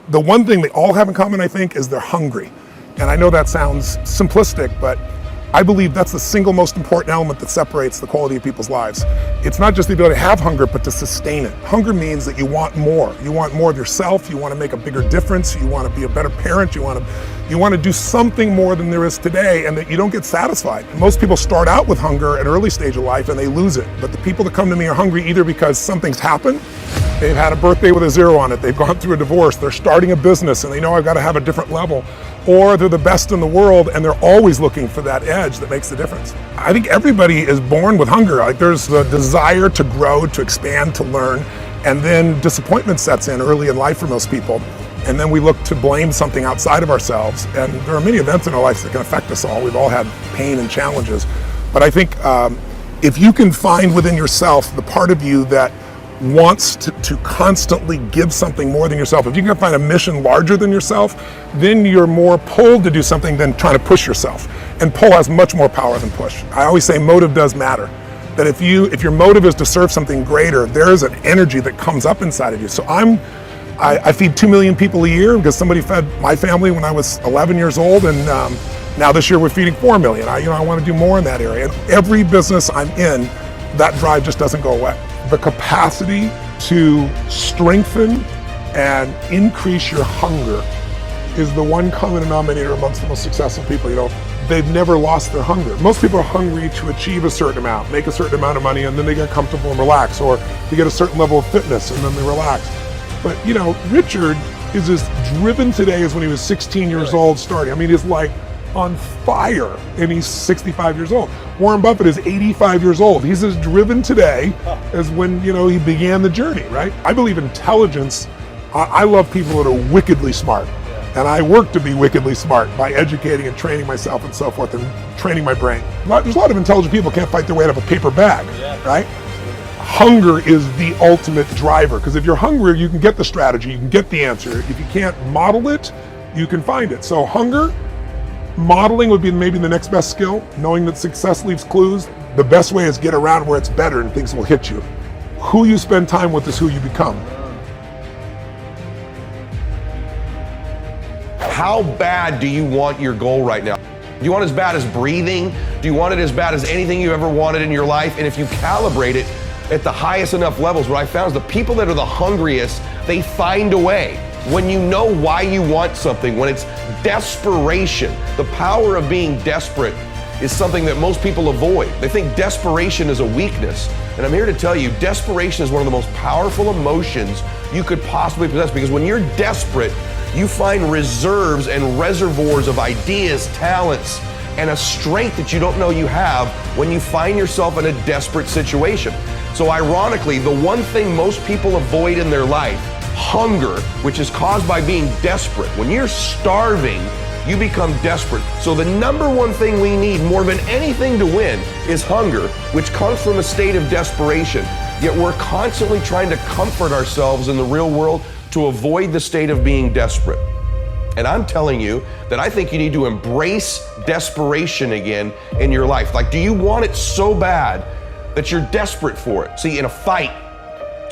the one thing they all have in common, I think, is they're hungry. And I know that sounds simplistic, but I believe that's the single most important element that separates the quality of people's lives. It's not just the ability to have hunger, but to sustain it. Hunger means that you want more. You want more of yourself. You want to make a bigger difference. You want to be a better parent. You want to do something more than there is today, and that you don't get satisfied. Most people start out with hunger at an early stage of life and they lose it. But the people that come to me are hungry either because something's happened, they've had a birthday with a 0 on it, they've gone through a divorce, they're starting a business and they know I've got to have a different level, or they're the best in the world and they're always looking for that edge that makes the difference. I think everybody is born with hunger. Like, there's the desire to grow, to expand, to learn, and then disappointment sets in early in life for most people. And then we look to blame something outside of ourselves. And there are many events in our lives that can affect us all. We've all had pain and challenges. But I think if you can find within yourself the part of you that wants to constantly give something more than yourself, if you can find a mission larger than yourself, then you're more pulled to do something than trying to push yourself. And pull has much more power than push. I always say motive does matter. That if your motive is to serve something greater, there is an energy that comes up inside of you. So I feed 2 million people a year because somebody fed my family when I was 11 years old, and now this year we're feeding 4 million. I want to do more in that area. And every business I'm in, that drive just doesn't go away. The capacity to strengthen and increase your hunger is the one common denominator amongst the most successful people. They've never lost their hunger. Most people are hungry to achieve a certain amount, make a certain amount of money, and then they get comfortable and relax, or to get a certain level of fitness and then they relax. But Richard is as driven today as when he was 16 years old starting. He's like on fire, and he's 65 years old. Warren Buffett is 85 years old. He's as driven today as when he began the journey, right? I believe intelligence. I love people that are wickedly smart, and I work to be wickedly smart by educating and training myself and so forth, and training my brain. There's a lot of intelligent people who can't fight their way out of a paper bag, right? Hunger is the ultimate driver, because if you're hungry, you can get the strategy, you can get the answer. If you can't model it, you can find it. So hunger, modeling would be maybe the next best skill. Knowing that success leaves clues. The best way is get around where it's better and things will hit you. Who you spend time with is who you become. How bad do you want your goal right now? Do you want it as bad as breathing? Do you want it as bad as anything you ever wanted in your life? And if you calibrate it at the highest enough levels, what I found is the people that are the hungriest, they find a way. When you know why you want something, when it's desperation, the power of being desperate is something that most people avoid. They think desperation is a weakness. And I'm here to tell you, desperation is one of the most powerful emotions you could possibly possess, because when you're desperate, you find reserves and reservoirs of ideas, talents, and a strength that you don't know you have when you find yourself in a desperate situation. So ironically, the one thing most people avoid in their life, hunger, which is caused by being desperate. When you're starving, you become desperate. So the number one thing we need more than anything to win is hunger, which comes from a state of desperation. Yet we're constantly trying to comfort ourselves in the real world to avoid the state of being desperate. And I'm telling you that I think you need to embrace desperation again in your life. Like, do you want it so bad that you're desperate for it? See, in a fight,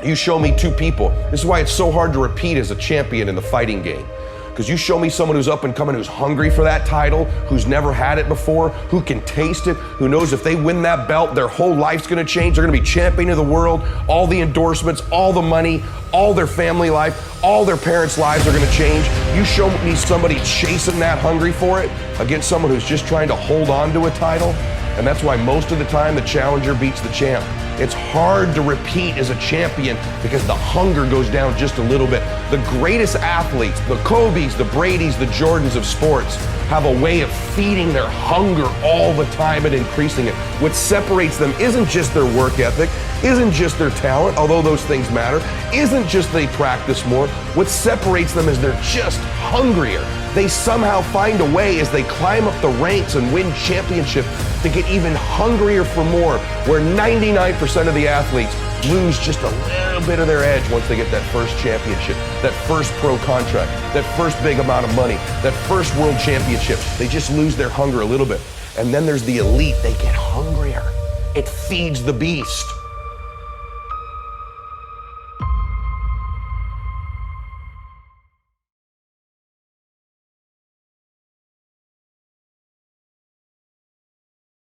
you show me two people. This is why it's so hard to repeat as a champion in the fighting game. Because you show me someone who's up and coming, who's hungry for that title, who's never had it before, who can taste it, who knows if they win that belt, their whole life's gonna change. They're gonna be champion of the world, all the endorsements, all the money, all their family life, all their parents' lives are gonna change. You show me somebody chasing that, hungry for it, against someone who's just trying to hold on to a title. And that's why most of the time the challenger beats the champ. It's hard to repeat as a champion because the hunger goes down just a little bit. The greatest athletes, the Kobe's, the Brady's, the Jordans of sports, have a way of feeding their hunger all the time and increasing it. What separates them isn't just their work ethic, isn't just their talent, although those things matter, isn't just they practice more. What separates them is they're just hungrier. They somehow find a way as they climb up the ranks and win championships to get even hungrier for more, where 99% of the athletes lose just a little bit of their edge once they get that first championship, that first pro contract, that first big amount of money, that first world championship. They just lose their hunger a little bit. And then there's the elite, they get hungrier. It feeds the beast.